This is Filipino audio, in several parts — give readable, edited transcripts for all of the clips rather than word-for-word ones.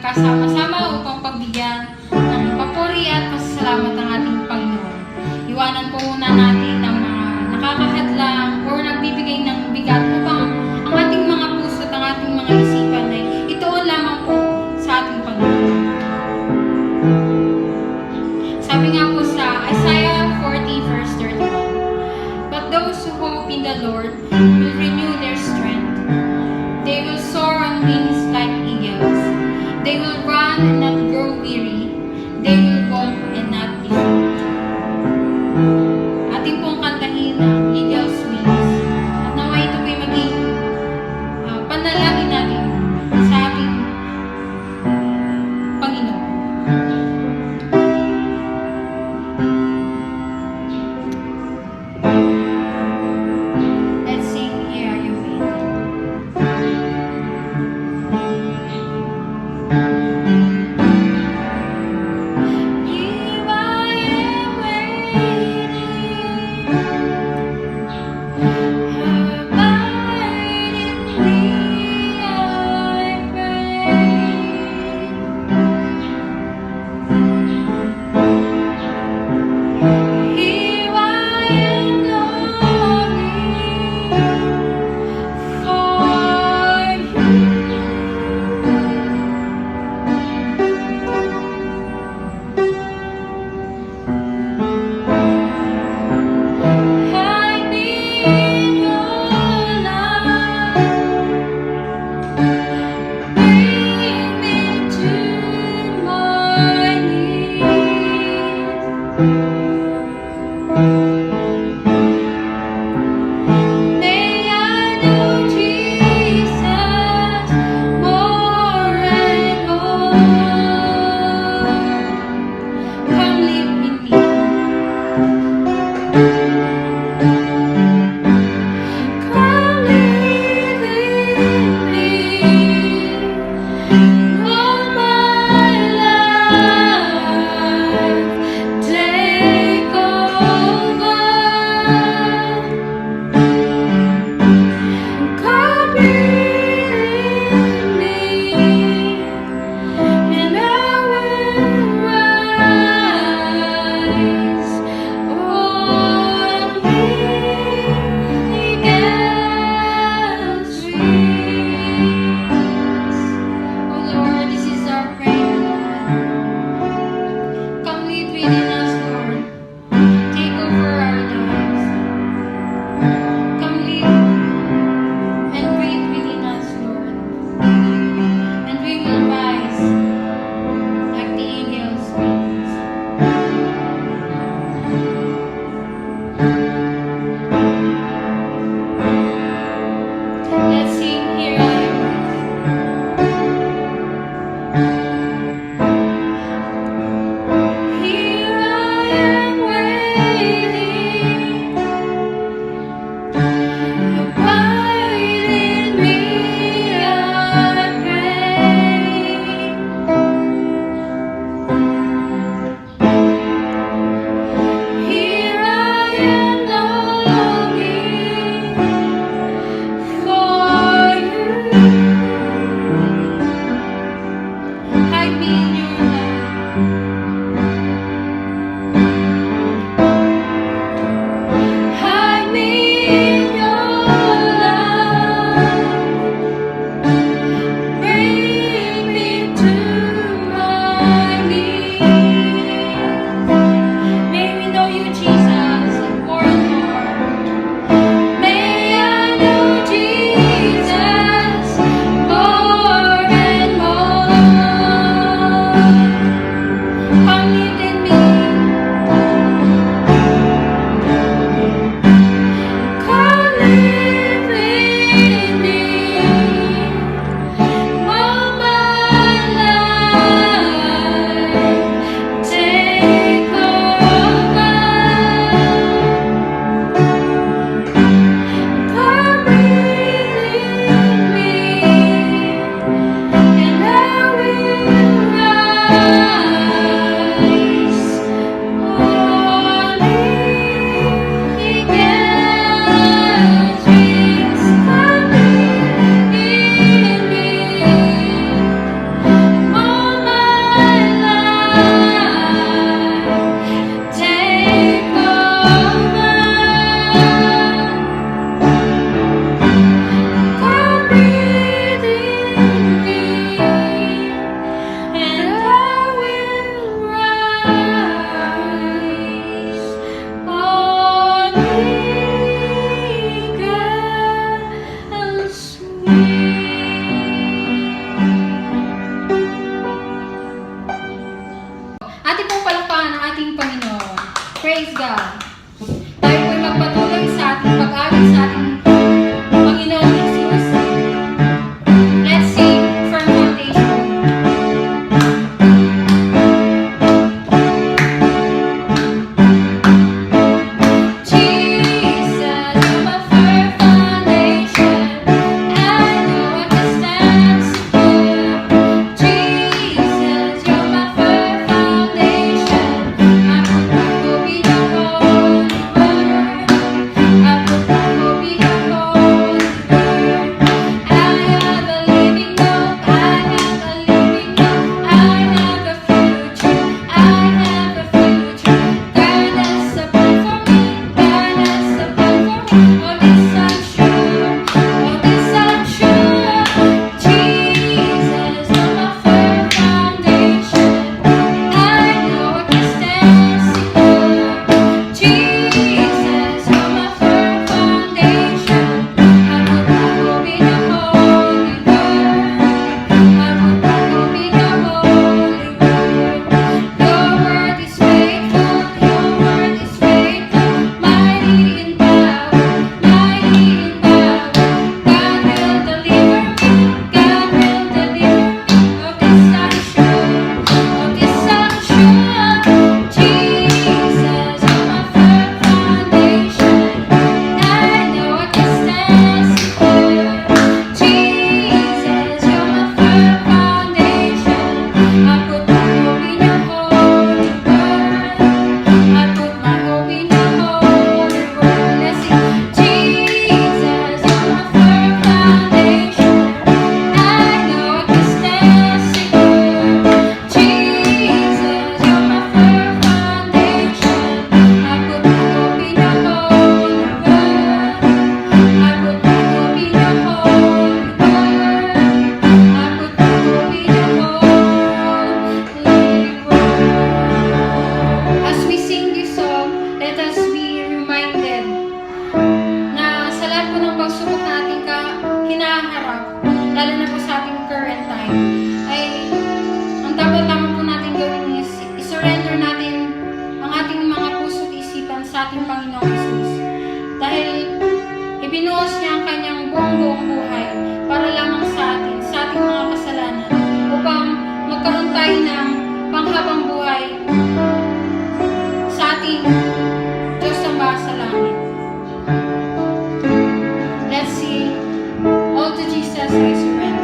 nagkasama-sama upang pagbigyan ng papuri at pasasalamat ang ating Panginoon. Iwanan po muna natin ang mga nakakahadlang o nagbibigay ng bigat upang ang ating mga puso at ang ating mga isipan ay ituon lamang po sa ating Panginoon. Sabi nga po sa Isaiah 40 verse 31, "But those who hope in the Lord will renew their strength. They will soar on wings like eagles. They will run and not grow weary. They will walk and not be faint." Ating pong kantahin ang Eagle's Wings. At nawa ito po'y maging panalangin natin sa ating Panginoon. Let's sing Here Are You Waiting. Praise God. Tayo po'y magpatuloy sa ating pag-awit sa ating Panginoong Jesus. Let's sing Firm Foundation. Jesus, you're my firm foundation. I know I can stand secure. Jesus, you're my firm foundation. I put my hope in your holy word. I put my hope in your holy word. I have a living hope. I have a living hope. I have a future. I have a future. God has a plan for me. God has a plan for me. Oh, this I'm sure. Oh, this I'm sure. Jesus, you're my firm foundation. I know I can stand secure. Jesus, you're my firm foundation. I put my hope in your holy word. I put my hope in your holy word. Your word is faithful. Your word is faithful. Mighty in power. Mighty in power. God will deliver me. God will deliver me. Of this I'm sure. Of this I'm sure. Jesus, you're my firm foundation. I know I can stand secure. Jesus, you're my firm foundation. I put my hope in your holy word. I put my hope in your holy word. Let's sing. Jesus, you're my firm foundation. I know I can stand secure. Jesus, you're my firm foundation. I put my hope in your holy word. I put my hope in your holy word. I put my hope in your holy word. As we sing this song, let us be reminded na sa lahat po ng pagsubok na ating hinaharap, lalo na po sa ating current time, ay ang dapat lamang po natin gawin is i-surrender natin ang ating mga puso at isipan sa ating Panginoong Jesus. Dahil ibinuhos niya ang kanyang buong buhay para lamang sa atin, sa ating mga kasalanan, upang magkaroon tayo ng panghabang buhay sa ating Diyos Ama sa langit. Let's sing, all to Jesus I surrender.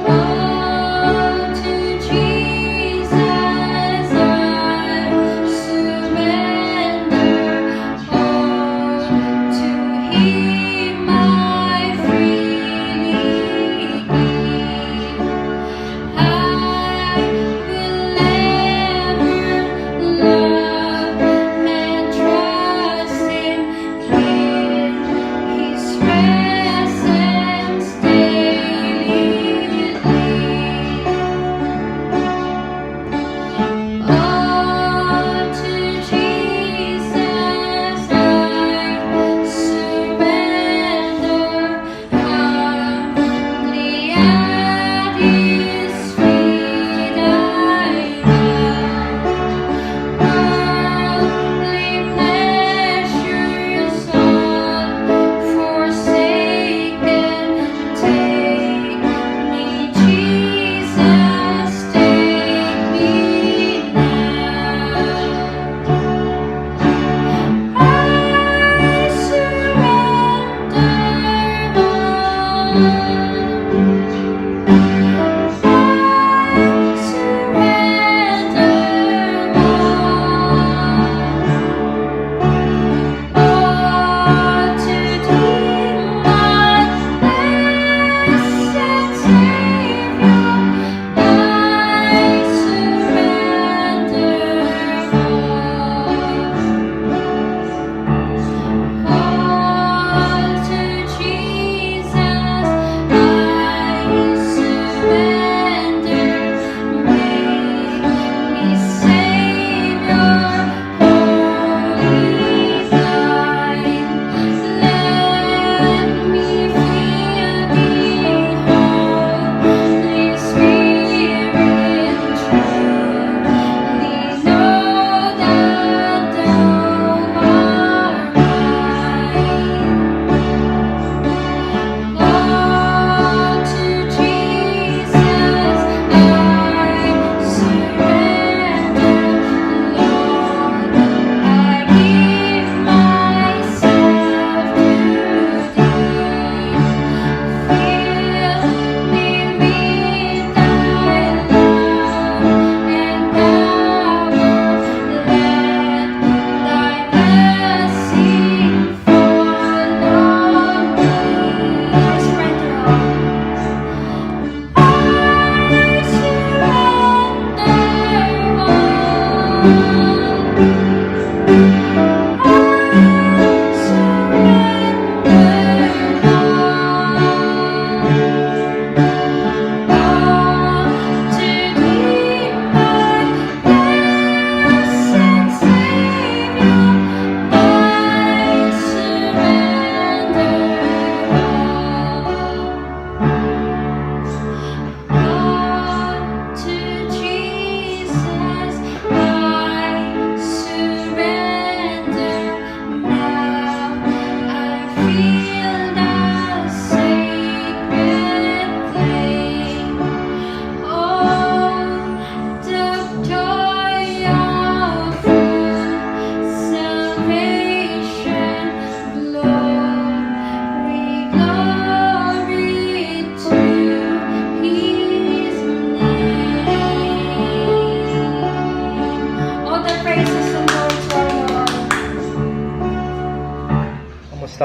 All to Jesus I surrender. All to Him I freely give. I will ever love and trust Him in His presence daily live. All to Jesus I surrender. Humbly at His feet I bow. Worldly pleasures all forsaken, take me, Jesus, take me now. I surrender all to Thee, my blessed Savior. I surrender all to Jesus.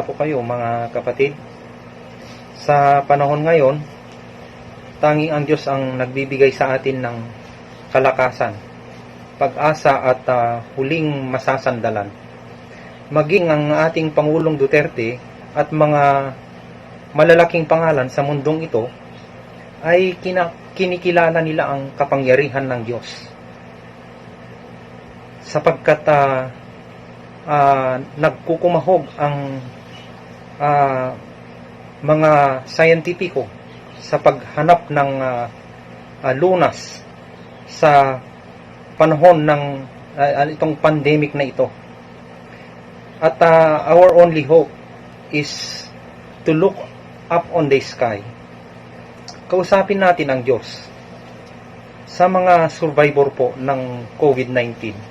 Kumusta po kayo mga kapatid? Sa panahon ngayon, tanging ang Diyos ang nagbibigay sa atin ng kalakasan, pag-asa at huling masasandalan. Maging ang ating Pangulong Duterte at mga malalaking pangalan sa mundong ito ay kinikilala nila ang kapangyarihan ng Diyos. Sapagkat nagkukumahog ang mga scientifico sa paghanap ng lunas sa panahon ng itong pandemic na ito. At our only hope is to look up on the sky. Kausapin natin ang Diyos sa mga survivor po ng COVID-19.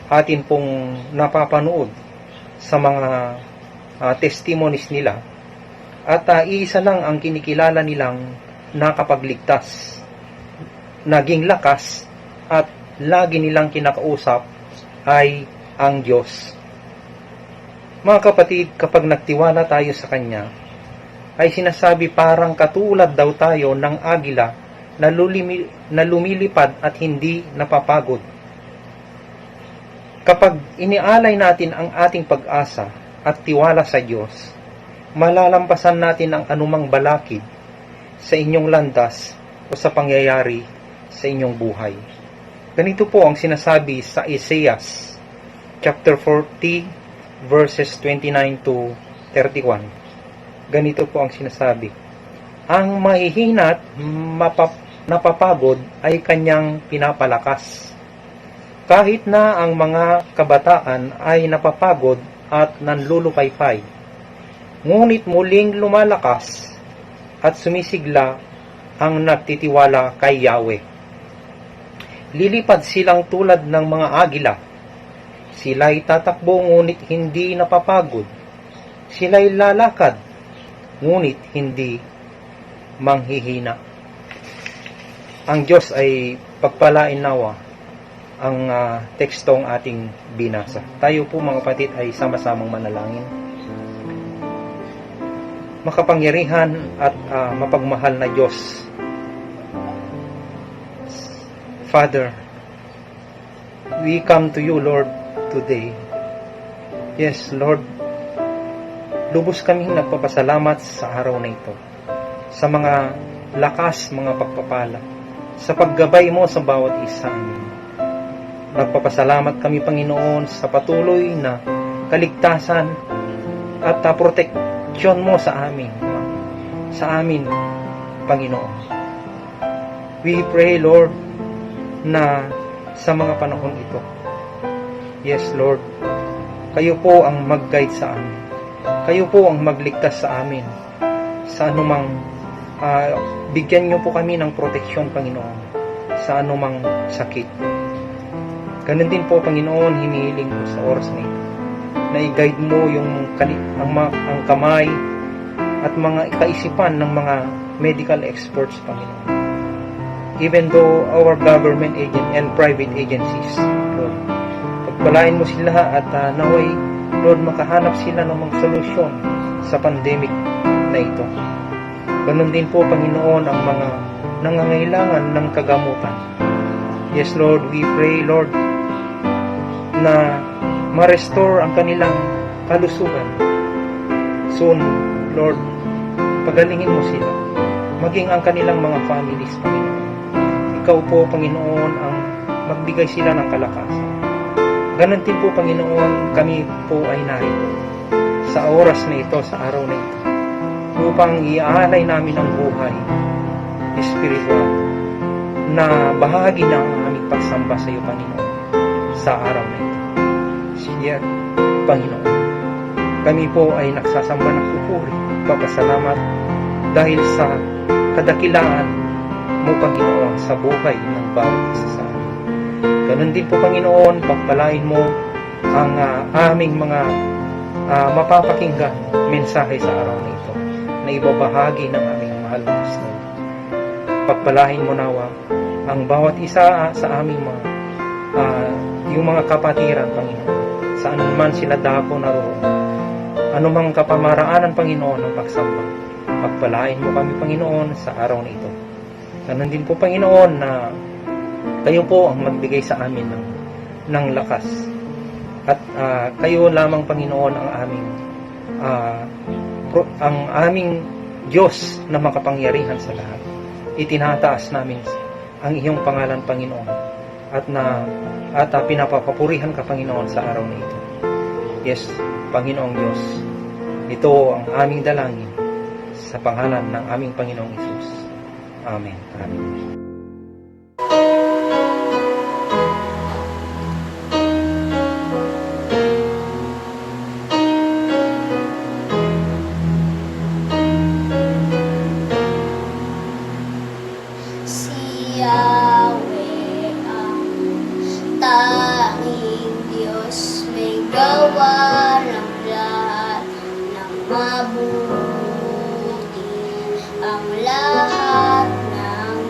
Atin pong napapanood sa mga testimonies nila at iisa lang ang kinikilala nilang nakapagligtas, naging lakas at lagi nilang kinakausap ay ang Diyos. Mga kapatid, kapag nagtiwala tayo sa Kanya, ay sinasabi parang katulad daw tayo ng agila na lumilipad at hindi napapagod. Kapag inialay natin ang ating pag-asa at tiwala sa Diyos, malalampasan natin ang anumang balakid sa inyong landas o sa pangyayari sa inyong buhay. Ganito po ang sinasabi sa Isaiah chapter 40 verses 29 to 31. Ganito po ang sinasabi. Ang mahihina at napapagod ay kanyang pinapalakas. Kahit na ang mga kabataan ay napapagod at nanlulupaypay, ngunit muling lumalakas at sumisigla ang nagtitiwala kay Yahweh. Lilipad silang tulad ng mga agila. Sila'y tatakbo ngunit hindi napapagod. Sila'y lalakad ngunit hindi manghihina. Ang Diyos ay pagpalain nawa ang tekstong ating binasa. Tayo po mga kapatid ay sama-samang manalangin. Makapangyarihan at mapagmahal na Diyos, Father, we come to you, Lord, today. Yes, Lord, lubos kaming nagpapasalamat sa araw na ito, sa mga lakas, mga pagpapala, sa paggabay mo sa bawat isa amin. Nagpapasalamat kami, Panginoon, sa patuloy na kaligtasan at proteksyon mo sa amin, Panginoon. We pray, Lord, na sa mga panahon ito, yes, Lord, kayo po ang mag-guide sa amin. Kayo po ang magligtas sa amin sa anumang bigyan niyo po kami ng proteksyon, Panginoon, sa anumang sakit. Ganun din po, Panginoon, hinihiling ko sa oras na ito, na i-guide mo ang kamay at mga kaisipan ng mga medical experts, Panginoon. Even though our government agent and private agencies, Lord, pagpalain mo sila at naway, Lord, makahanap sila ng mga solusyon sa pandemic na ito. Ganun din po, Panginoon, ang mga nangangailangan ng kagamutan. Yes, Lord, we pray, Lord, na ma-restore ang kanilang kalusugan. Soon, Lord, pagalingin mo sila, maging ang kanilang mga families, Panginoon. Ikaw po, Panginoon, ang magbigay sila ng kalakasan. Ganon din po, Panginoon, kami po ay narito sa oras na ito, sa araw na ito, upang iaalay namin ang buhay espiritual na bahagi ng aming pagsamba sa iyo, Panginoon, sa araw na ito. Siya, Panginoon, kami po ay nagsasamba ng pupuri, papasalamat dahil sa kadakilaan mo, Panginoon, sa buhay ng bawat isa sa amin. Ganon din po, Panginoon, pagpalain mo ang aming mga mapapakinggan mensahe sa araw na ito na ibabahagi ng aming mahal na Kristo. Pagpalain mo nawa ang bawat isa sa aming mga yung mga kapatiran, Panginoon, saan man sila dako naroon, anumang kapamaraanan, Panginoon, ng pagsamba. Pagpalain mo kami, Panginoon, sa araw na ito. Ganun din po, Panginoon, na kayo po ang magbigay sa amin ng lakas. At kayo lamang, Panginoon, ang aming Diyos na makapangyarihan sa lahat. Itinataas namin ang iyong pangalan, Panginoon, at pinapapapurihan ka, Panginoon, sa araw na ito. Yes, Panginoong Diyos, ito ang aming dalangin sa pangalan ng aming Panginoong Hesus. Amen. Amen. Si Yahweh ang tanging Diyos, may gawa ng lahat ng mabuti. Ang lahat ng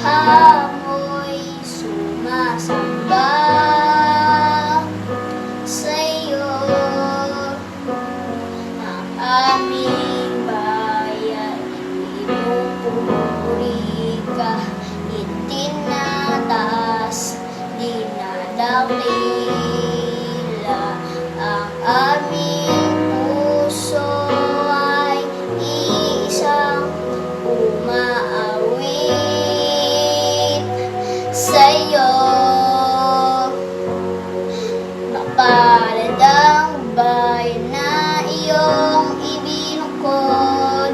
hamoy sumasamba sa'yo. Ang aming bayan, pinupuri ka, itinataas, dinadakila. Ang aming puso ay isang umaawit sa'yo. Mapalad ang bayan na iyong ibinukod,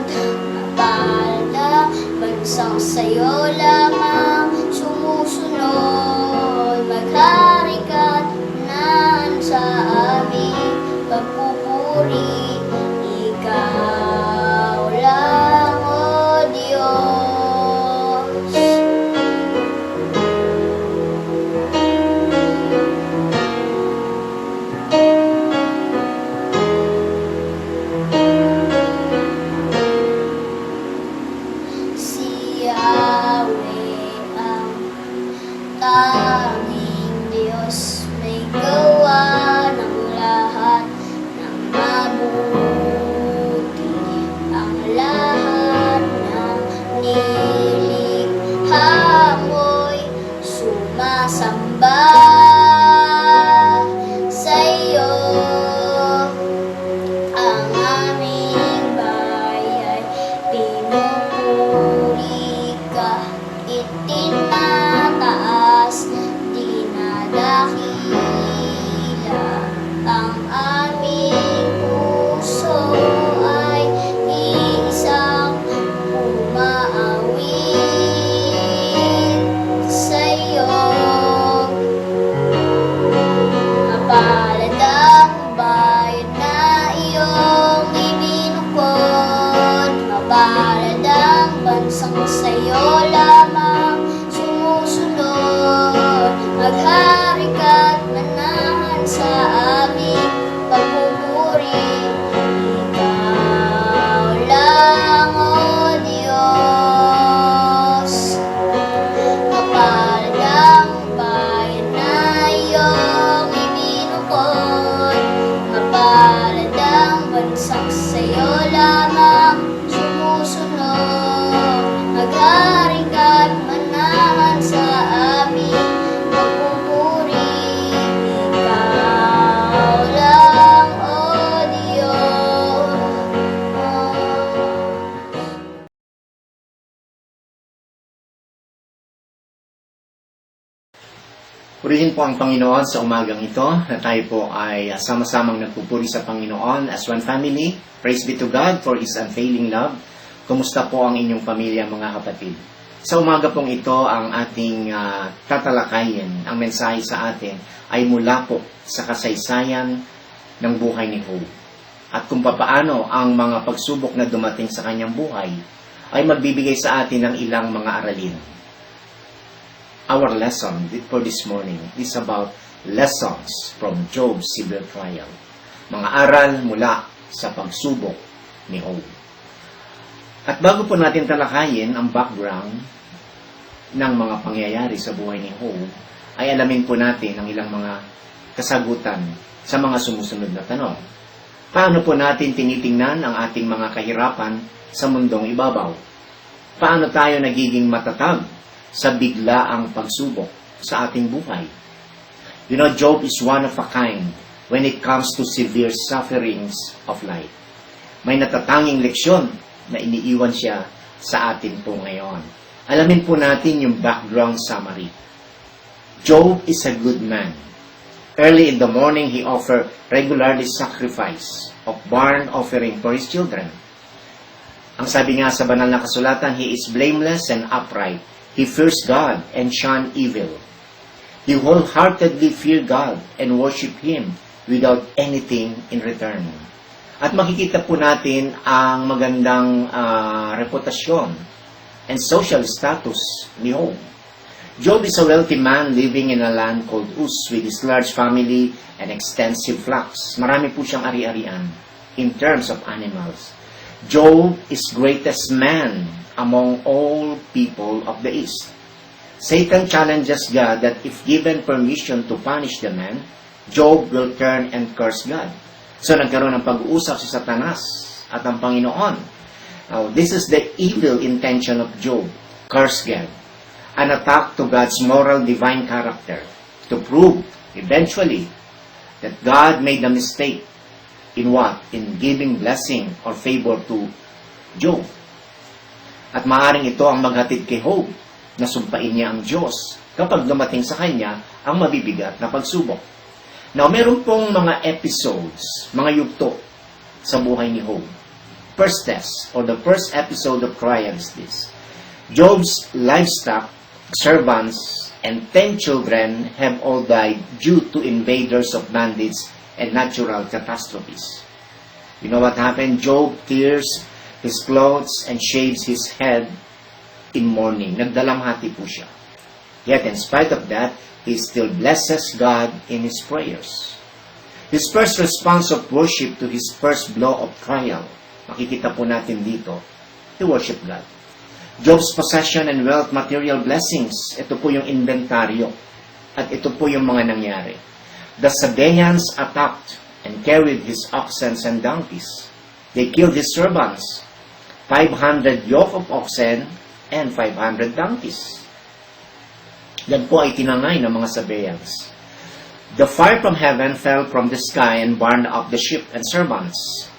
mapalad ang bansang sa'yo lamang sumusunod. Maghari ka't manahan sa aming pagpupuri, ikaw lang, O Diyos. Si Yahweh ang tanging Diyos, may gawa ng lahat ng mabuti. Ang lahat ng nilikha mo'y sumasamba sa'yo. Ang aming bayan, pinupuri ka, itinataas, dinadakila. Ang aming puso ay isang umaawit sa'yo. Mapalad ang bayan na iyong ibinukod, mapalad ang bansang sa'yo lamang sumusunod. Maghari ka't manahan sa aming pagpupuri, ikaw lang, O Diyos. Mapalad ang bayan na iyong ibinukod, mapalad ang bansang sa'yo lamang sumusunod. Maghari ka't manahan sa aming pagpupuri, ikaw lang, O Diyos. Purihin po ang Panginoon sa umagang ito na tayo po ay sama-samang nagpupuri sa Panginoon as one family. Praise be to God for His unfailing love. Kumusta po ang inyong pamilya, mga kapatid? Sa umaga pong ito, ang ating tatalakayin, ang mensahe sa atin ay mula po sa kasaysayan ng buhay ni Job. At kung papaano ang mga pagsubok na dumating sa kanyang buhay ay magbibigay sa atin ng ilang mga aralin. Our lesson for this morning is about lessons from Job's severe trial. Mga aral mula sa pagsubok ni Job. At bago po natin talakayin ang background ng mga pangyayari sa buhay ni Job, ay alamin po natin ang ilang mga kasagutan sa mga sumusunod na tanong. Paano po natin tinitingnan ang ating mga kahirapan sa mundong ibabaw? Paano tayo nagiging matatag sa biglaang pagsubok sa ating buhay? You know, Job is one of a kind when it comes to severe sufferings of life. May natatanging leksyon na iniiwan siya sa atin po ngayon. Alamin po natin yung background summary. Job is a good man. Early in the morning, he offered regularly sacrifice of burnt offering for his children. Ang sabi nga sa banal na kasulatan, he is blameless and upright. He fears God and shunned evil. He wholeheartedly feared God and worshiped Him without anything in return. At makikita po natin ang magandang reputasyon and social status ni Job. Job is a wealthy man living in a land called Uz with his large family and extensive flocks. Marami po siyang ari-arian in terms of animals. Job is greatest man among all people of the East. Satan challenges God that if given permission to punish the man, Job will turn and curse God. So nagkaroon ng pag-uusap si Satanas at ang Panginoon. Now, this is the evil intention of Job, curse God. An attack to God's moral divine character to prove eventually that God made a mistake in what? In giving blessing or favor to Job. At maaaring ito ang maghatid kay Job na sumpain niya ang Diyos kapag dumating sa kanya ang mabibigat na pagsubok. Now, meron pong mga episodes, mga yugto sa buhay ni Job. First test, or the first episode of trial is this. Job's livestock, servants, and 10 children have all died due to invaders of bandits and natural catastrophes. You know what happened? Job tears his clothes and shaves his head in mourning. Nagdalamhati po siya. Yet in spite of that, he still blesses God in his prayers. His first response of worship to his first blow of trial, makikita po natin dito, he worshiped God. Job's possession and wealth, material blessings, ito po yung inventaryo. At ito po yung mga nangyari. The Sabaeans attacked and carried his oxen and donkeys. They killed his servants, 500 yoke of oxen and 500 donkeys. Yan po ay tinangay ng mga Sabaeans. The fire from heaven fell from the sky and burned up the sheep and servants.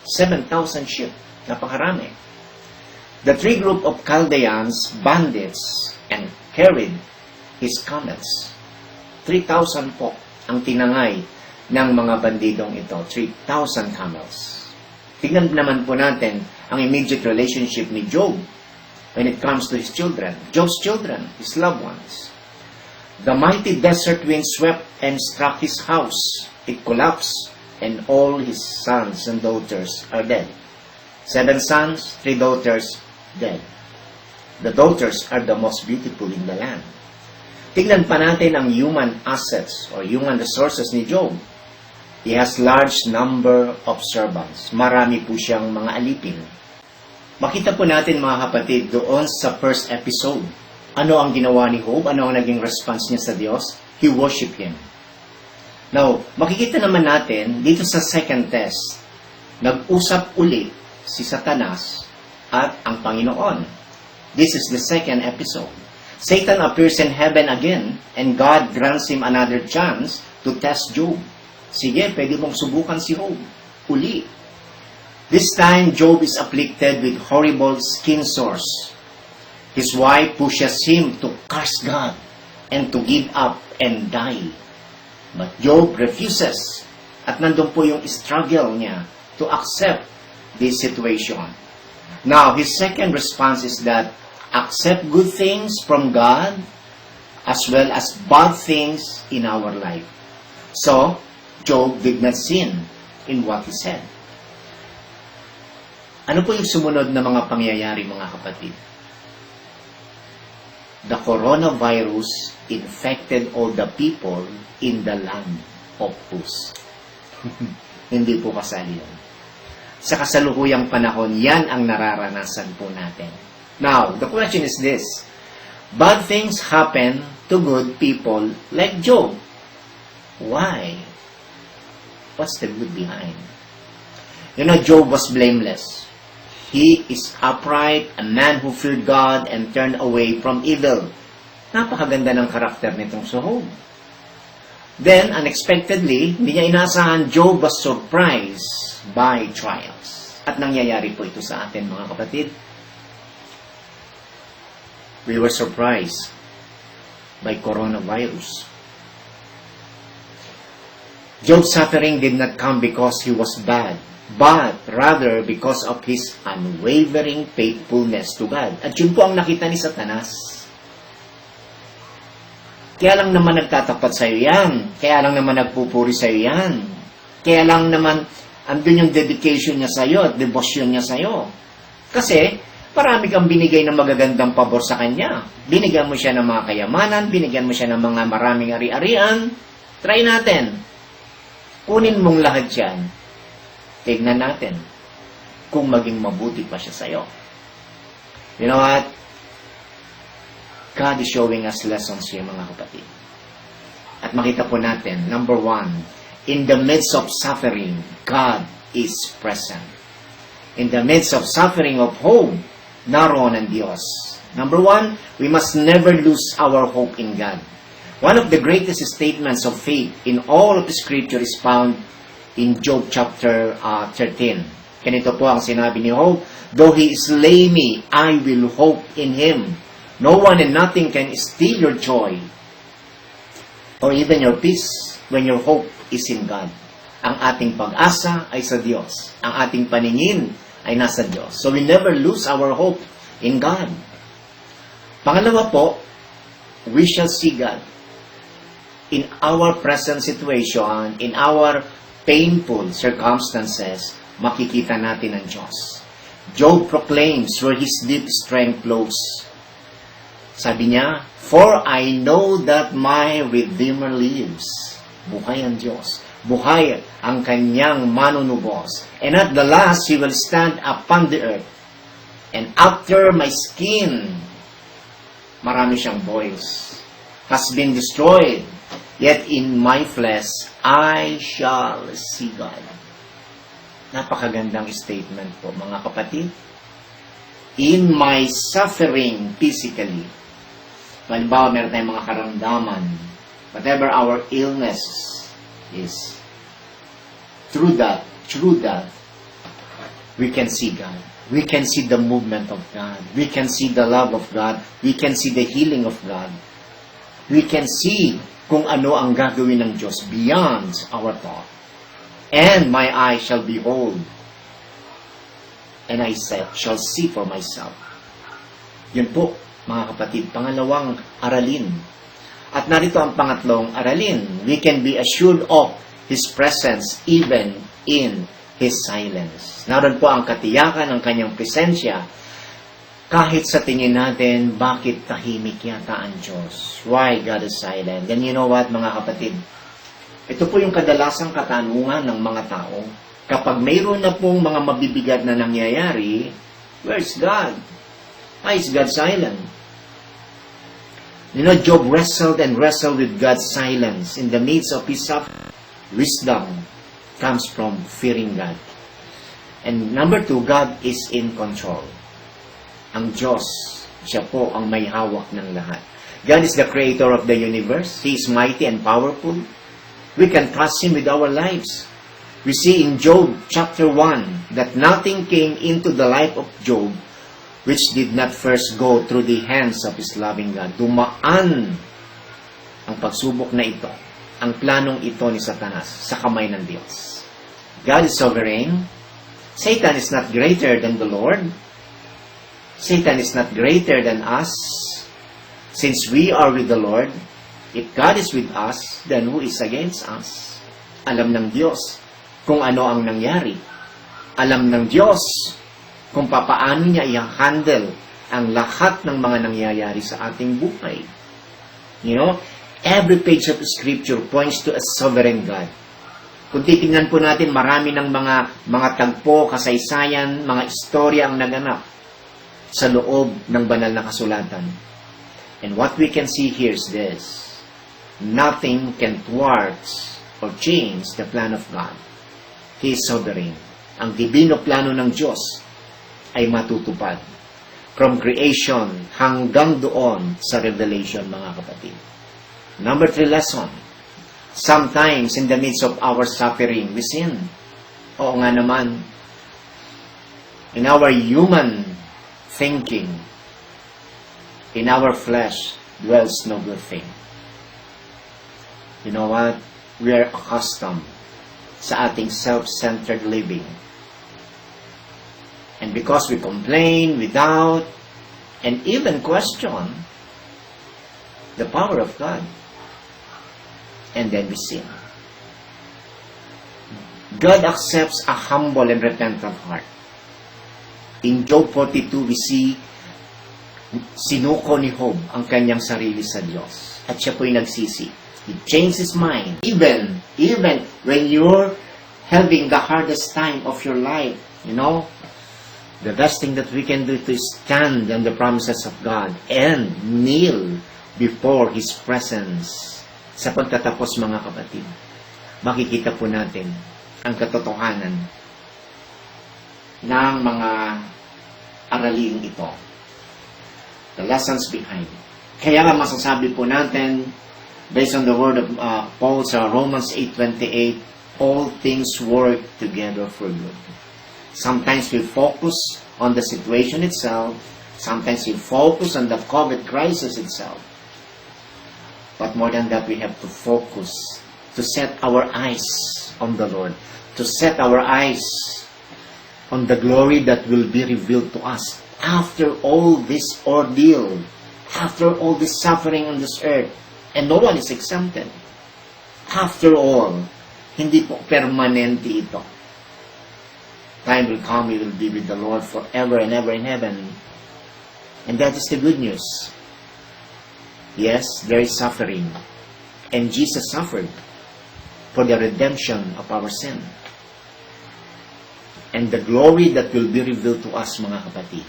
7,000 sheep. Napakarami. The three group of Chaldeans, bandits, and carried his camels. 3,000 po ang tinangay ng mga bandidong ito. 3,000 camels. Tingnan naman po natin ang immediate relationship ni Job when it comes to his children. Job's children, his loved ones. The mighty desert wind swept and struck his house. It collapsed, and all his sons and daughters are dead. 7 sons, 3 daughters, dead. The daughters are the most beautiful in the land. Tingnan pa natin ang human assets or human resources ni Job. He has large number of servants. Marami po siyang mga alipin. Makita po natin mga kapatid doon sa first episode. Ano ang ginawa ni Job? Ano ang naging response niya sa Diyos? He worshiped Him. Now, makikita naman natin dito sa second test, nag-usap uli si Satanas at ang Panginoon. This is the second episode. Satan appears in heaven again and God grants him another chance to test Job. Sige, pwede mong subukan si Job. Uli. This time, Job is afflicted with horrible skin sores. His wife pushes him to curse God and to give up and die. But Job refuses. At nandun po yung struggle niya to accept this situation. Now, his second response is that accept good things from God as well as bad things in our life. So, Job did not sin in what he said. Ano po yung sumunod na mga pangyayari, mga kapatid? The coronavirus infected all the people in the land of Uz. Hindi po kasali yun. Sa kasalukuyang panahon, yan ang nararanasan po natin. Now, the question is this. Bad things happen to good people like Job. Why? What's the good behind? Job was blameless. He is upright, a man who feared God and turned away from evil. Napakaganda ng karakter nitong Job. Then, unexpectedly, hindi niya inaasahan, Job was surprised by trials. At nangyayari po ito sa atin, mga kapatid. We were surprised by coronavirus. Job's suffering did not come because he was bad, but rather because of his unwavering faithfulness to God. At yun po ang nakita ni Satanas. Kaya lang naman nagtatapat sa iyo yan. Kaya lang naman nagpupuri sa iyo yan. Kaya lang naman andun yung dedication niya sa iyo at devotion niya sa iyo. Kasi marami kang binigay ng magagandang pabor sa kanya. Binigyan mo siya ng mga kayamanan, binigyan mo siya ng mga maraming ari-arian. Try natin. Kunin mong lahat yan. Tignan natin kung maging mabuti pa siya sa iyo. You know what? God is showing us lessons here, mga kapatid. At makita po natin, number 1, in the midst of suffering, God is present. In the midst of suffering of hope, naroon ang Diyos. Number 1, we must never lose our hope in God. One of the greatest statements of faith in all of the Scripture is found in Job chapter 13. Ganito po ang sinabi ni Job, though he slay me, I will hope in him. No one and nothing can steal your joy or even your peace when your hope is in God. Ang ating pag-asa ay sa Diyos. Ang ating paningin ay nasa Diyos. So we never lose our hope in God. Pangalawa po, we shall see God. In our present situation, in our painful circumstances, makikita natin ang Diyos. Job proclaims where his deep strength flows. Sabi niya, for I know that my Redeemer lives. Buhay ang Diyos. Buhay ang kanyang manunubos. And at the last, He will stand upon the earth. And after my skin, marami siyang boils, has been destroyed. Yet in my flesh, I shall see God. Napakagandang statement po, mga kapatid. In my suffering physically, halimbawa, meron tayong mga karamdaman, whatever our illness is, through that, we can see God. We can see the movement of God. We can see the love of God. We can see the healing of God. We can see kung ano ang gagawin ng Diyos beyond our thought. And my eye shall behold, and I shall see for myself. Yun po, mga kapatid, pangalawang aralin. At narito ang pangatlong aralin. We can be assured of His presence even in His silence. Naroon po ang katiyakan ng kanyang presensya kahit sa tingin natin, bakit tahimik yata ang Diyos? Why God is silent? And you know what, mga kapatid? Ito po yung kadalasang katanungan ng mga tao. Kapag mayroon na pong mga mabibigat na nangyayari, where's God? Why is God silent? Job wrestled and wrestled with God's silence in the midst of his suffering. Wisdom comes from fearing God. And number 2, God is in control. Ang Diyos, siya po ang may hawak ng lahat. God is the creator of the universe. He is mighty and powerful. We can trust Him with our lives. We see in Job chapter 1 that nothing came into the life of Job which did not first go through the hands of His loving God. Dumaan ang pagsubok na ito, ang planong ito ni Satanas sa kamay ng Diyos. God is sovereign. Satan is not greater than the Lord. Satan is not greater than us. Since we are with the Lord, if God is with us, then who is against us? Alam ng Diyos kung ano ang nangyari. Alam ng Diyos kung papaano niya i-handle ang lahat ng mga nangyayari sa ating buhay. Every page of Scripture points to a sovereign God. Kung titingnan po natin, marami ng mga tagpo, kasaysayan, mga istorya ang naganap sa loob ng banal na kasulatan. And what we can see here is this. Nothing can thwart or change the plan of God. He is sovereign. ang divino plano ng Diyos ay matutupad. From creation hanggang doon sa revelation, mga kapatid. Number 3 lesson. Sometimes in the midst of our suffering, we sin. Oo nga naman, in our human thinking, in our flesh, dwells no good thing. You know what? We are accustomed sa ating self-centered living. And because we complain, we doubt, and even question the power of God, and then we sin. God accepts a humble and repentant heart. In Job 42, we see sinuko ni Job ang kanyang sarili sa Diyos. At siya po'y nagsisi. He changed his mind. Even when you're having the hardest time of your life, you know, the best thing that we can do is stand on the promises of God and kneel before His presence. Sa pagtatapos, mga kapatid, makikita po natin ang katotohanan ng mga araling ito. The lessons behind. Kaya nga masasabi po natin, based on the word of Paul sa Romans 8:28, all things work together for good. Sometimes we focus on the situation itself. Sometimes we focus on the COVID crisis itself. But more than that, we have to focus, to set our eyes on the Lord, to set our eyes on the glory that will be revealed to us after all this ordeal, after all this suffering on this earth. And no one is exempted. After all, hindi po permanente ito. Time will come, we will be with the Lord forever and ever in heaven. And that is the good news. Yes, there is suffering. And Jesus suffered for the redemption of our sin. And the glory that will be revealed to us, mga kapatid.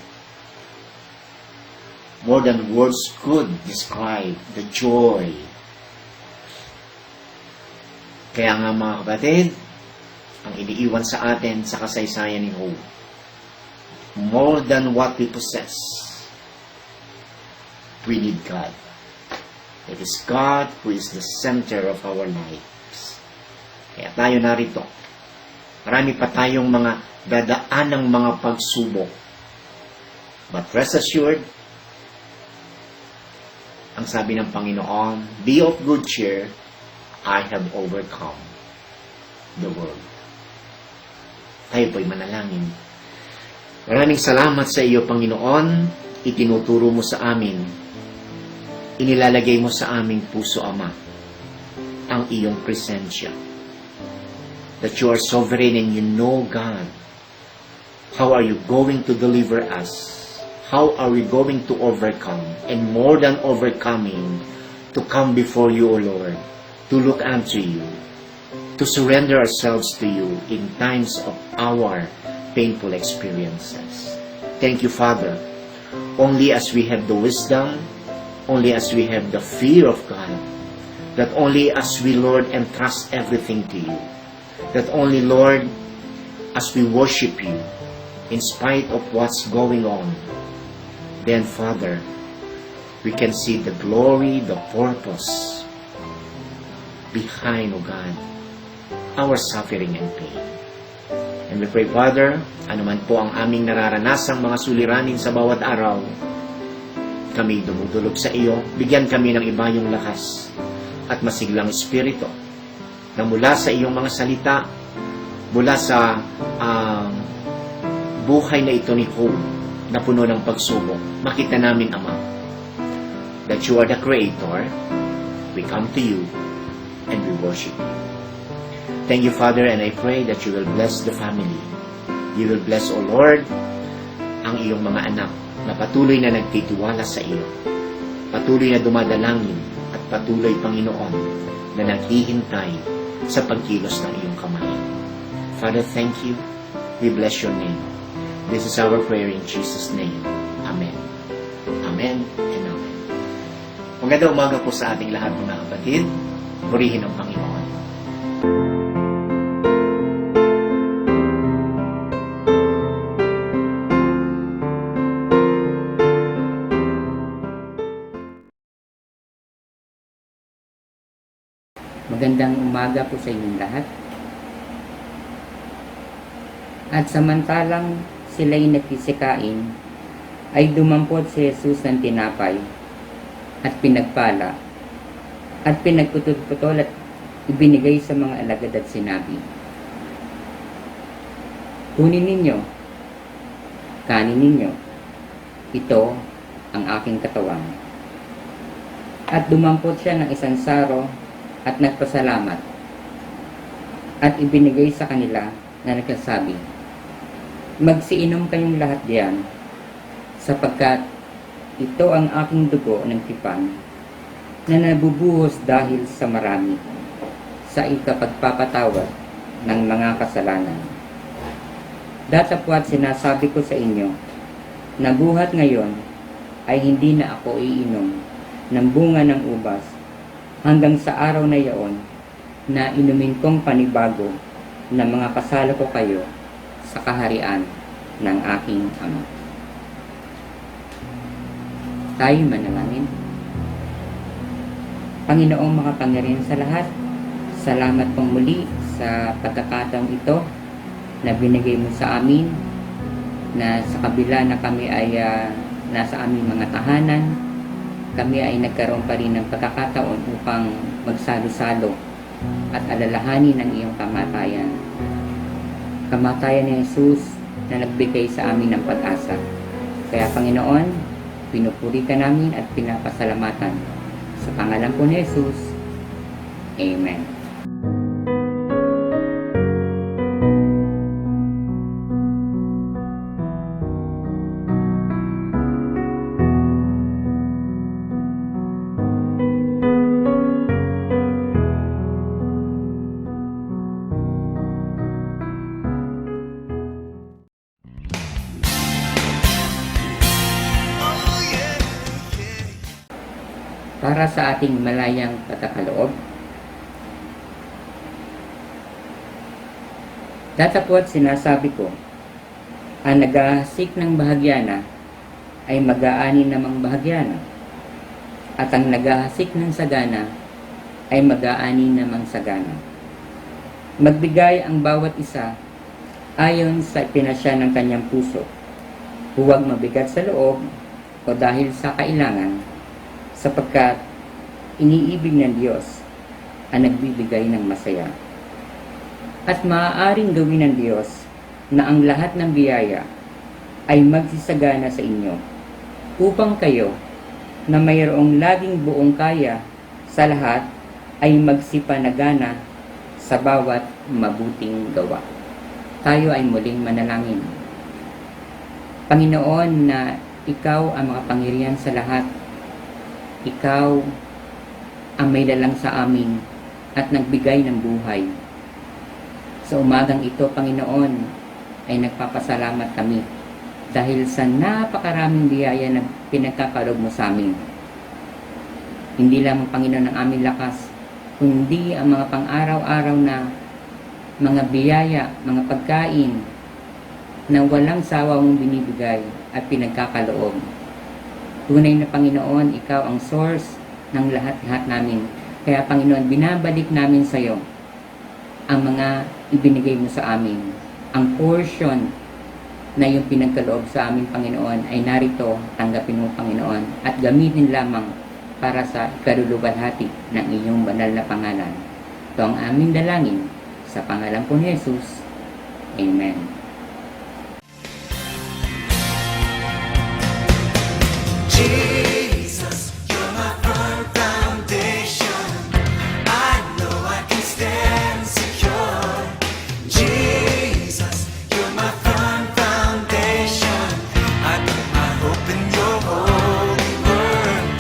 More than words could describe the joy. Kaya nga, mga kapatid, ang iniiwan sa atin sa kasaysayan ni Job, more than what we possess, we need God. It is God who is the center of our lives. Kaya tayo narito. Marami pa tayong mga dadaan ng mga pagsubok. But rest assured, ang sabi ng Panginoon, be of good cheer, I have overcome the world. Tayo po'y manalangin. Maraming salamat sa iyo, Panginoon. Itinuturo mo sa amin. Inilalagay mo sa aming puso, Ama, ang iyong presensya. That you are sovereign and you know, God, how are you going to deliver us? How are we going to overcome? And more than overcoming, to come before you, O Lord, to look unto you, to surrender ourselves to you in times of our painful experiences. Thank you, Father. Only as we have the wisdom, only as we have the fear of God, that only as we, Lord, entrust everything to you, that only, Lord, as we worship you, in spite of what's going on, then, Father, we can see the glory, the purpose behind, O God, our suffering and pain. And we pray, Father, anuman po ang aming nararanasang mga suliranin sa bawat araw, kami dumudulog sa iyo, bigyan kami ng ibayong lakas at masiglang espiritu na mula sa iyong mga salita, mula sa buhay na ito ni Job na puno ng pagsubok, makita namin, Ama, that you are the Creator. We come to you and we worship you. Thank you, Father, and I pray that you will bless the family. You will bless, O Lord, ang iyong mga anak na patuloy na nagtitiwala sa iyo, patuloy na dumadalangin, at patuloy, Panginoon, na naghihintay sa pagkilos ng iyong kamay. Father, thank you. We bless your name. This is our prayer in Jesus' name. Amen. Amen and amen. Magandang umaga po sa ating lahat, mga kapatid. Purihin ang Panginoon. Magandang umaga po sa inyong lahat. At samantalang sila'y nagsisikain, ay dumampot si Jesus ng tinapay at pinagpala at pinagputol-putol at ibinigay sa mga alagad at sinabi, "Kunin ninyo, kanin ninyo, ito ang aking katawan." At dumampot siya ng isang saro at nagpasalamat at ibinigay sa kanila na nagsasabi, "Magsiinom kayong lahat diyan, sapagkat ito ang aking dugo ng tipan na nabubuhos dahil sa marami sa ikapagpapatawad ng mga kasalanan. Datapwat sinasabi ko sa inyo, na buhat ngayon ay hindi na ako iinom ng bunga ng ubas hanggang sa araw na iyon na inumin kong panibago na mga kasalo ko kayo sa kaharian ng aking Ama." Tayo manalangin. Panginoong makapangyarihan sa lahat, salamat pong muli sa pagkakataong ito na binigay mo sa amin, na sa kabila na kami ay nasa aming mga tahanan, kami ay nagkaroon pa rin ng pagkakataon upang magsalo-salo at alalahanin ang iyong kamatayan. Kamatayan ni Jesus na nagbigay sa amin ng pag-asa. Kaya Panginoon, pinupuri ka namin at pinapasalamatan. Sa pangalan po ni Jesus, Amen. Para sa ating malayang patakaloob, datapwat sinasabi ko, ang naghahasik ng bahagyana ay mag-aani namang bahagyana, at ang naghahasik ng sagana ay mag-aani namang sagana. Magbigay ang bawat isa ayon sa pinasya ng kanyang puso, huwag mabigat sa loob o dahil sa kailangan, sapagkat iniibig ng Diyos ang nagbibigay ng masaya. At maaaring gawin ng Diyos na ang lahat ng biyaya ay magsisagana sa inyo, upang kayo na mayroong laging buong kaya sa lahat ay magsipanagana sa bawat mabuting gawa. Tayo ay muling manalangin. Panginoon, na Ikaw ang makapangyarihan sa lahat, Ikaw ang may dalang sa amin at nagbigay ng buhay. Sa umagang ito, Panginoon, ay nagpapasalamat kami dahil sa napakaraming biyaya na pinagkakaloob mo sa amin. Hindi lang, Panginoon, ang aming lakas, kundi ang mga pang-araw-araw na mga biyaya, mga pagkain na walang sawa mong binibigay at pinagkakaloob. Tunay na, Panginoon, Ikaw ang source ng lahat-lahat namin. Kaya, Panginoon, binabalik namin sa iyo ang mga ibinigay mo sa amin. Ang portion na yung pinagkaloob sa amin, Panginoon, ay narito, tanggapin mo, Panginoon, at gamitin lamang para sa ikaluluwalhati ng iyong banal na pangalan. Ito ang aming dalangin sa pangalan po ni Jesus. Amen. Jesus, you're my firm foundation. I know I can stand secure. Jesus, you're my firm foundation. I put my hope in your holy word.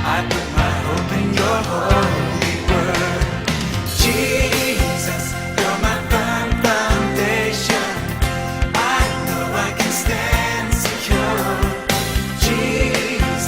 I put my hope in your holy word. Jesus, you're my firm foundation. I know I can stand secure. Jesus,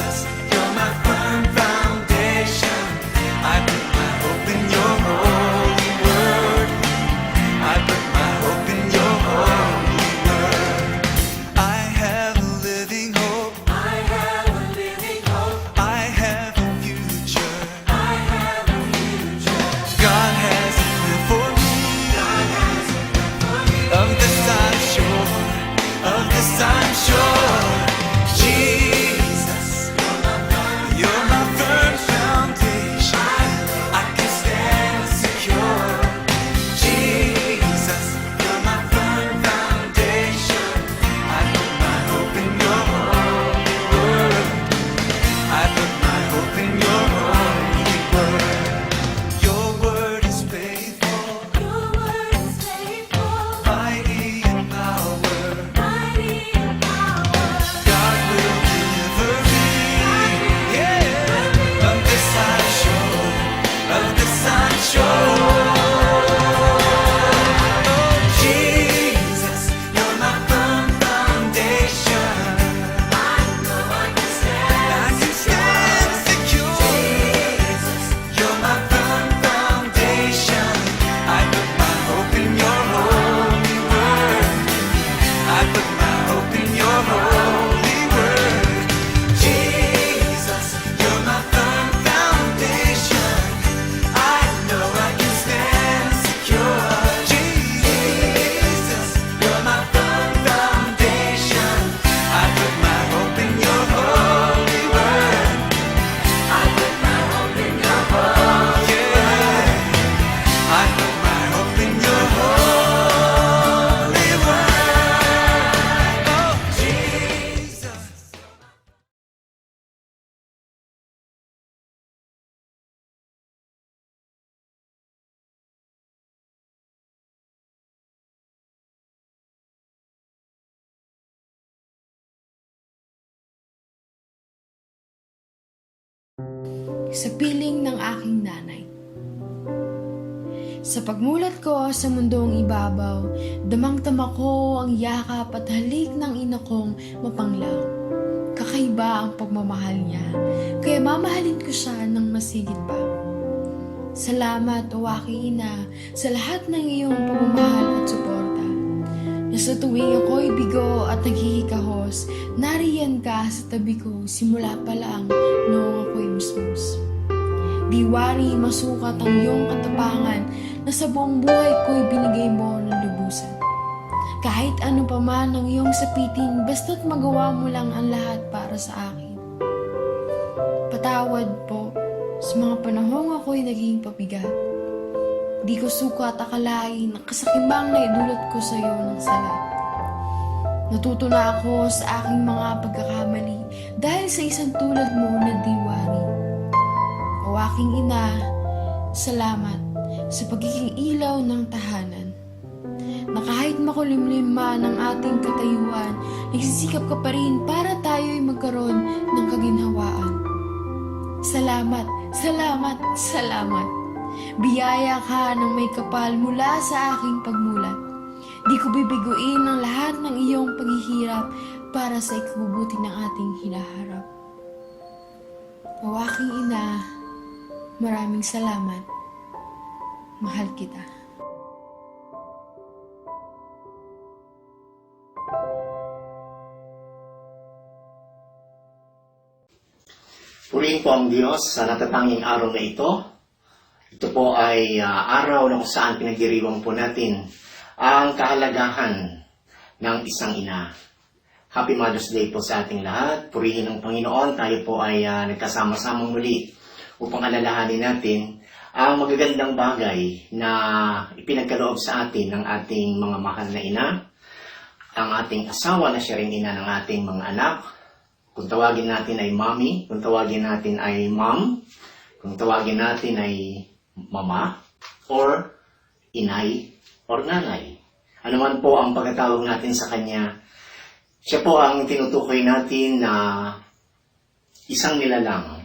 Sa piling ng aking nanay. Sa pagmulat ko sa mundong ibabaw, damang-dama ko ang yakap at halik ng ina kong mapanglaw. Kakaiba ang pagmamahal niya, kaya mamahalin ko siya ng masigit pa. Salamat o aking ina sa lahat ng iyong pagmamahal at suporta. Na sa tuwing ako'y bigo at naghihikahos, nariyan ka sa tabi ko simula pa lang noong ako'y musmus. Diwari masukat ang iyong katapangan na sa buong buhay ko'y binigay mo ng lubusan. Kahit ano pa man ang iyong sapitin, basta't magawa mo lang ang lahat para sa akin. Patawad po sa mga panahong ako'y naging pabigat. Di ko sukat akalain ang kasakimang na idulot ko sa iyo ng sala. Natuto na ako sa aking mga pagkakamali dahil sa isang tulad mo na diwari. O aking ina, salamat sa pagiging ilaw ng tahanan. Na kahit makulimlim man ang ating katayuan, nagsisikap ka pa rin para tayo'y magkaroon ng kaginhawaan. Salamat, salamat, salamat. Biyaya ka ng may kapal mula sa aking pagmulat. Di ko bibiguin ang lahat ng iyong paghihirap para sa ikabubuti ng ating hinaharap. O aking ina, maraming salamat. Mahal kita. Purihin po ang Diyos sa natatanging araw na ito. Ito po ay araw na kung saan pinagdiriwang po natin ang kahalagahan ng isang ina. Happy Mother's Day po sa ating lahat. Purihin ang Panginoon. Tayo po ay nagkasama-samang muli upang alalahanin natin ang magagandang bagay na ipinagkaloob sa atin ng ating mga mahal na ina, ang ating asawa na siya rin ina ng ating mga anak. Kung tawagin natin ay mommy, kung tawagin natin ay mom, kung tawagin natin ay mama, or inay, or nanay. Ano man po ang pagkatawag natin sa kanya, siya po ang tinutukoy natin na isang nilalang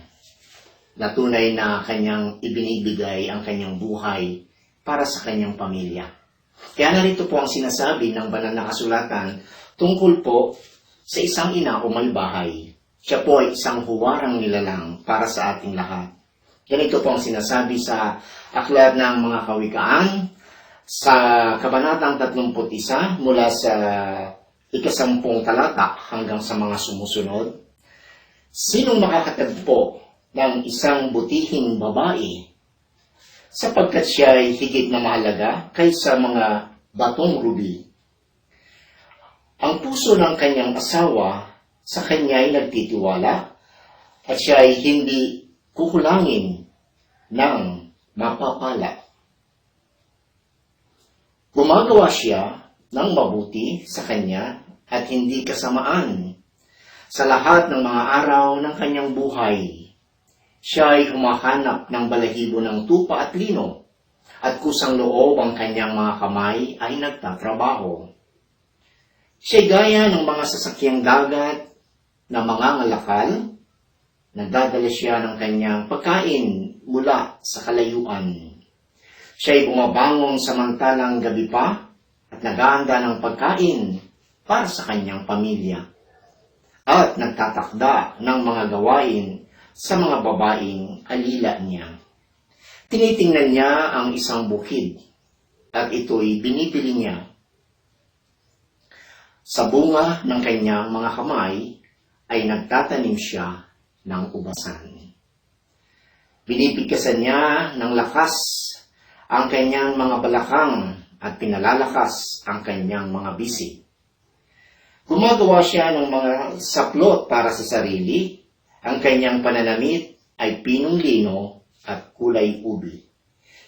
na tunay na kanyang ibinibigay ang kanyang buhay para sa kanyang pamilya. Kaya narito po ang sinasabi ng banal na kasulatan tungkol po sa isang ina o may bahay. Siya po ay isang huwarang nilalang para sa ating lahat. Ganito po ang sinasabi sa Aklat ng mga Kawikaan sa Kabanatang 31 mula sa 10 talata hanggang sa mga sumusunod. Sinong makakatagpo ng isang butihing babae sapagkat siya ay higit na mahalaga kaysa mga batong rubi? Ang puso ng kanyang asawa sa kanya ay nagtitiwala at siya ay hindi kukulangin ng mapapala. Gumagawa siya ng mabuti sa kanya at hindi kasamaan sa lahat ng mga araw ng kanyang buhay. Siya ay humahanap ng balahibo ng tupa at lino at kusang loob ang kanyang mga kamay ay nagtatrabaho. Siya gaya ng mga sasakyang dagat na mga ngalakal, nagdadala siya ng kanyang pagkain mula sa kalayuan. Siya ay bumabangon samantalang gabi pa at naghahanda ng pagkain para sa kanyang pamilya. At nagtatakda ng mga gawain sa mga babaeng alila niya. Tinitingnan niya ang isang bukid at ito'y binibili niya. Sa bunga ng kanyang mga kamay ay nagtatanim siya ng ubasan. Binibigkasan niya ng lakas ang kanyang mga balakang at pinalalakas ang kanyang mga bisig. Gumagawa siya ng mga saplot para sa sarili. Ang kanyang pananamit ay pinong lino at kulay ubi.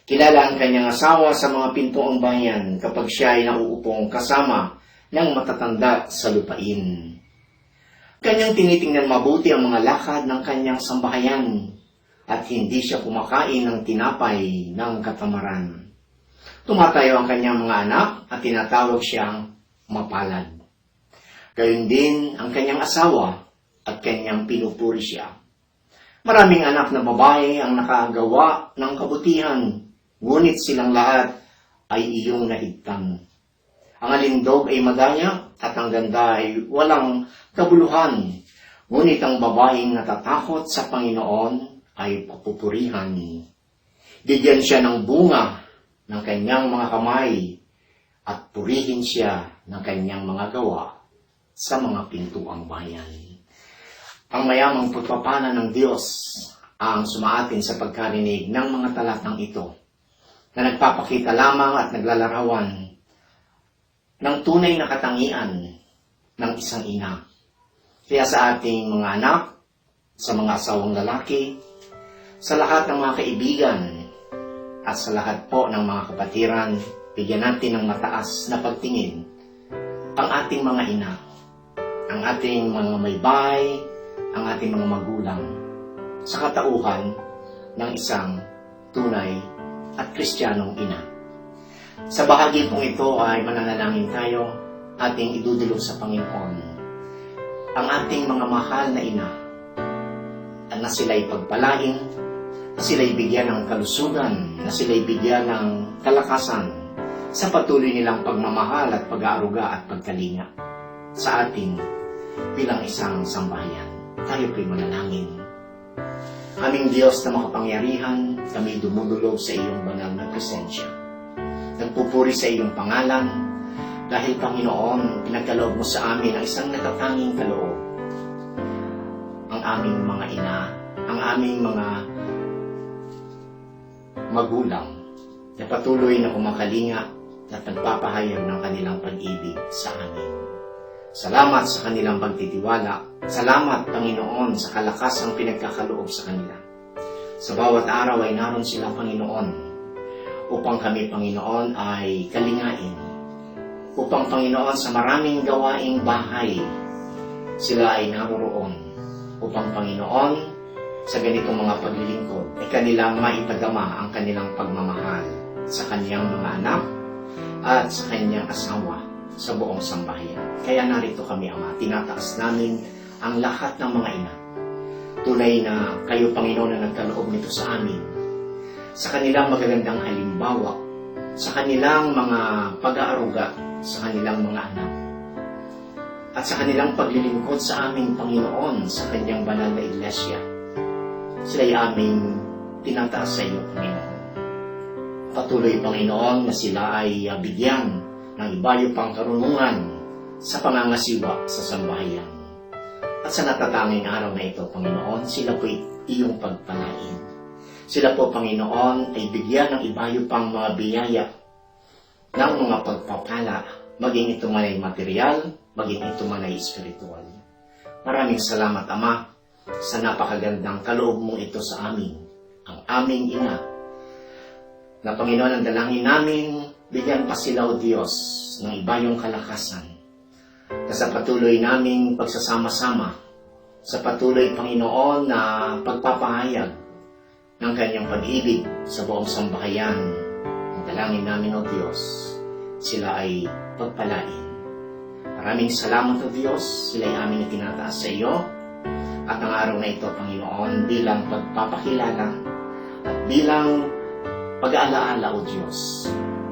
Kilala ang kanyang asawa sa mga pintuang bayan kapag siya ay nauupong kasama ng matatanda sa lupain. Kanyang tinitingnan mabuti ang mga lakad ng kanyang sambahayan at hindi siya kumakain ng tinapay ng katamaran. Tumatayo ang kanyang mga anak at tinatawag siyang mapalad. Gayun din ang kanyang asawa at kanyang pinupuri siya. Maraming anak na babae ang nakagawa ng kabutihan, ngunit silang lahat ay iyong nahigtan. Ang alindog ay madaya at ang ganda ay walang kabuluhan, ngunit ang babaeng natatakot sa Panginoon ay papupurihan. Bigyan siya ng bunga ng kanyang mga kamay at purihin siya ng kanyang mga gawa sa mga pintuang bayan. Ang mayamang pagpapala ng Diyos ang sumaatin sa pagkarinig ng mga talatang ito na nagpapakita lamang at naglalarawan ng tunay na katangian ng isang ina. Kaya sa ating mga anak, sa mga asawang lalaki, sa lahat ng mga kaibigan, at sa lahat po ng mga kapatiran, bigyan natin ng mataas na pagtingin ang ating mga ina, ang ating mga maybay, ang ating mga magulang sa katauhan ng isang tunay at Kristiyanong ina. Sa bahagi pong ito ay mananalangin tayo, ating idudulog sa Panginoon ang ating mga mahal na ina na sila'y pagpalain, na sila'y bigyan ng kalusugan, na sila'y bigyan ng kalakasan sa patuloy nilang pagmamahal at pag-aaruga at pagkalinga sa atin bilang isang sambahayan. Tayo po'y manalangin. Aming Diyos na makapangyarihan, kami dumudulog sa iyong banal na presensya. Nagpupuri sa iyong pangalan, dahil Panginoon, pinagkaloob mo sa amin ang isang natatanging kaloob. Ang aming mga ina, ang aming mga magulang, na patuloy na kumakalinga at nagpapahayag ng kanilang pag-ibig sa amin. Salamat sa kanilang pagtitiwala. Salamat, Panginoon, sa kalakasang pinagkakaloob sa kanila. Sa bawat araw ay naroon sila, Panginoon, upang kami, Panginoon, ay kalingain. Upang, Panginoon, sa maraming gawaing bahay, sila ay naroroon. Upang, Panginoon, sa ganitong mga paglilingkod, ay kanilang maipadama ang kanilang pagmamahal sa kaniyang mga anak at sa kaniyang asawa sa buong sambahayan. Kaya narito kami, Ama, tinataas namin ang lahat ng mga ina. Tunay na kayo, Panginoon, na nagkaloob nito sa amin. Sa kanilang magagandang halimbawa, sa kanilang mga pag-aaruga, sa kanilang mga anak, at sa kanilang paglilingkod sa aming Panginoon sa kanyang banal na iglesia. Sila'y aming tinataas sa iyo, Panginoon. Patuloy, Panginoon, na sila ay bigyan ng ibayo pang karunungan sa pangangasiwa sa sambahayan. At sa natatanging araw na ito, Panginoon, sila po'y iyong pagpalain. Sila po, Panginoon, ay bigyan ng ibayo pang mga biyaya ng mga pagpapala, maging ito man ay material, maging ito man ay espiritual. Maraming salamat, Ama, sa napakagandang kaloob mong ito sa amin, ang aming ina, na Panginoon, ang dalangin namin, bigyan pa sila, O Diyos, ng ibayong kalakasan, na sa patuloy naming pagsasama-sama, sa patuloy, Panginoon, na pagpapahayag ng kanyang pag-ibig sa buong sambahayan. Ang dalangin namin, O Diyos, sila ay pagpalain. Maraming salamat, O Diyos, sila ay aming itinataas sa iyo, at ang araw na ito, Panginoon, bilang pagpapakilala at bilang pag-aalaala, O Diyos,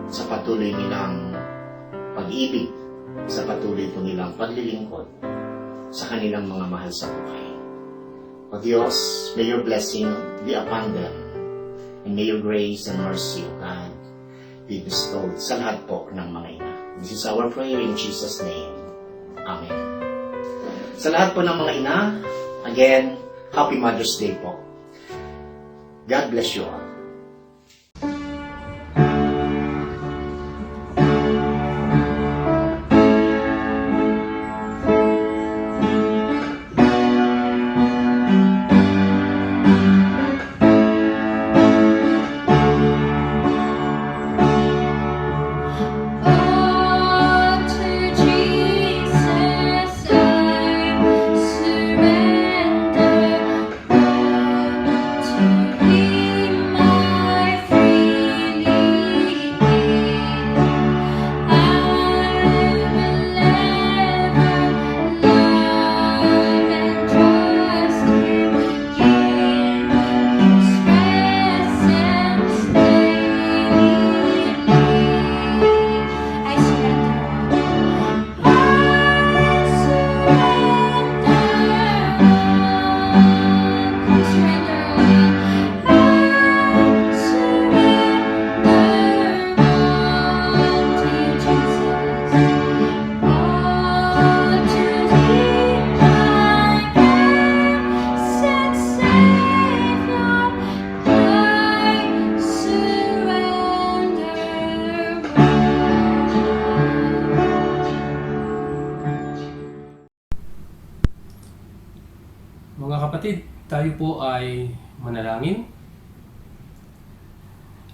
sa patuloy nilang pag-ibig, sa patuloy po nilang paglilingkod sa kanilang mga mahal sa buhay. O Diyos, may your blessing be upon them, and may your grace and mercy, O God, be bestowed sa lahat po ng mga ina. This is our prayer in Jesus' name. Amen. Sa lahat po ng mga ina, again, Happy Mother's Day po. God bless you all. To be my Mga kapatid, tayo po ay manalangin.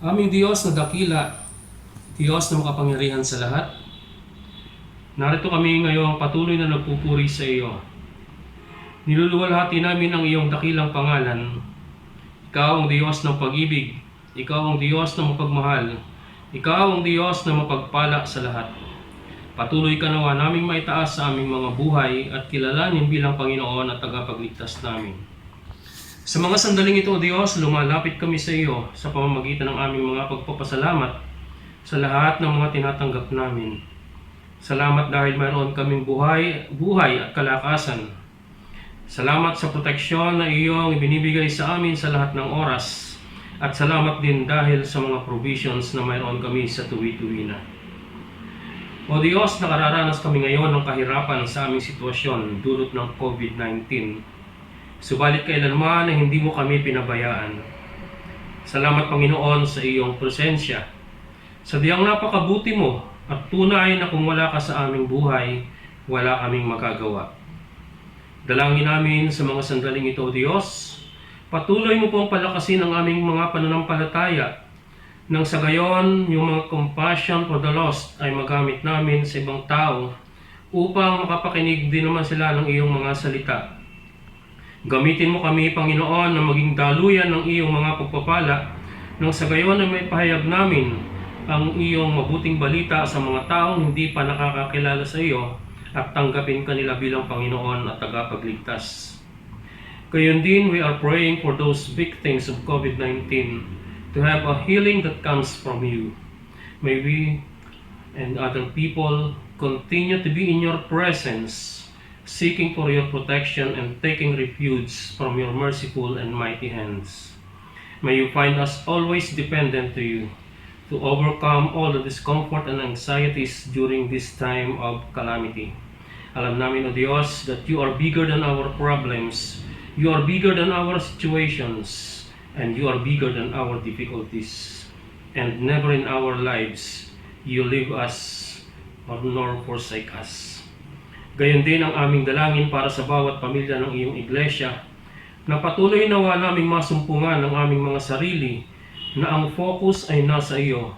Aming Diyos na dakila, Diyos na makapangyarihan sa lahat, narito kami ngayong patuloy na nagpupuri sa iyo. Niluluwalhati namin ang iyong dakilang pangalan. Ikaw ang Diyos ng pag-ibig, Ikaw ang Diyos na mapagmahal, Ikaw ang Diyos na mapagpala sa lahat. Patuloy ka nawa naming maitaas sa aming mga buhay at kilalanin bilang Panginoon at tagapagligtas namin. Sa mga sandaling ito, O Diyos, lumalapit kami sa iyo sa pamamagitan ng aming mga pagpapasalamat sa lahat ng mga tinatanggap namin. Salamat dahil mayroon kaming buhay at kalakasan. Salamat sa proteksyon na iyong ibinibigay sa amin sa lahat ng oras. At salamat din dahil sa mga provisions na mayroon kami sa tuwi-tuwi na. O Diyos, nakararanas kami ngayon ng kahirapan sa aming sitwasyon dulot ng COVID-19. Subalit kailanman na hindi mo kami pinabayaan. Salamat Panginoon sa iyong presensya. Sadyang napakabuti mo at tunay na kung wala ka sa aming buhay, wala kaming magagawa. Dalangin namin sa mga sandaling ito, O Diyos, patuloy mo pong palakasin ang aming mga pananampalataya nang sa gayon yung mga compassion for the lost ay magamit namin sa ibang tao upang makapakinig din naman sila ng iyong mga salita. Gamitin mo kami, Panginoon, na maging daluyan ng iyong mga pagpapala nang sa gayon ay may pahayag namin ang iyong mabuting balita sa mga taong hindi pa nakakakilala sa iyo at tanggapin kanila bilang Panginoon at tagapagligtas. Gayon din, we are praying for those victims of COVID-19 to have a healing that comes from you. May we and other people continue to be in your presence, seeking for your protection and taking refuge from your merciful and mighty hands. May you find us always dependent to you to overcome all the discomfort and anxieties during this time of calamity. Alam namin, O Diyos, that you are bigger than our problems, you are bigger than our situations, and you are bigger than our difficulties. And never in our lives you leave us or nor forsake us. Gayon din ang aming dalangin para sa bawat pamilya ng iyong iglesia, na patuloy nawa naming masumpungan ang aming mga sarili na ang focus ay nasa iyo,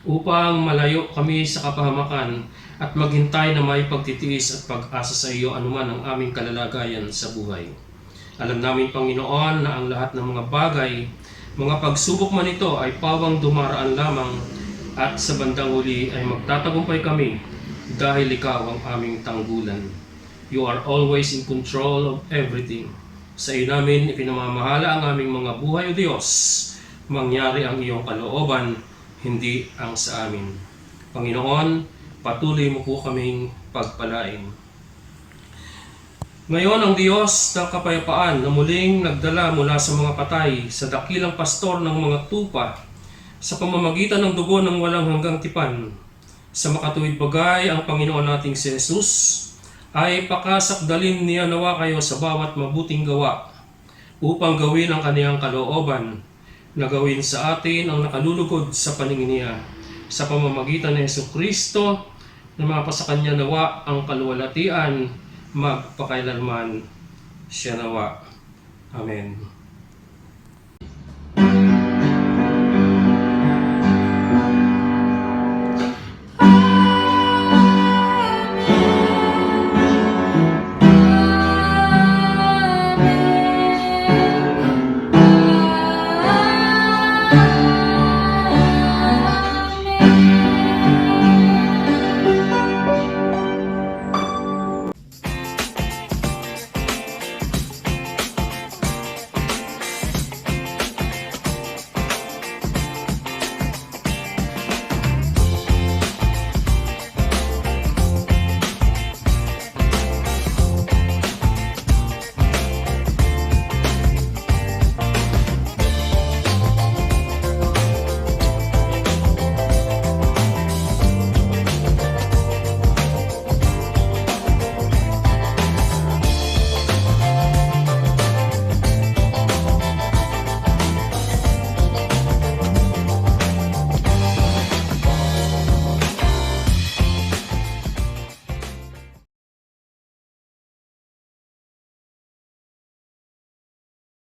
upang malayo kami sa kapahamakan at maghintay na may pagtitiis at pag-asa sa iyo anuman ang aming kalalagayan sa buhay. Alam namin, Panginoon, na ang lahat ng mga bagay, mga pagsubok man ito ay pawang dumaraan lamang at sa bandang huli ay magtatagumpay kami dahil ikaw ang aming tanggulan. You are always in control of everything. Sa iyo namin ipinamamahala ang aming mga buhay, O Diyos. Mangyari ang iyong kalooban, hindi ang sa amin. Panginoon, patuloy mo po kaming pagpalain. Ngayon ang Diyos ng kapayapaan na muling nagdala mula sa mga patay sa dakilang pastor ng mga tupa sa pamamagitan ng dugo ng walang hanggang tipan. Sa makatuwid bagay ang Panginoon nating si Jesus ay pakasakdalin niya nawa kayo sa bawat mabuting gawa upang gawin ang kaniyang kalooban na gawin sa atin ang nakalulugod sa paningin niya. Sa pamamagitan ni Jesucristo na mapasa kanya nawa ang kaluwalhatian magpakailanman siya nawa. Amen.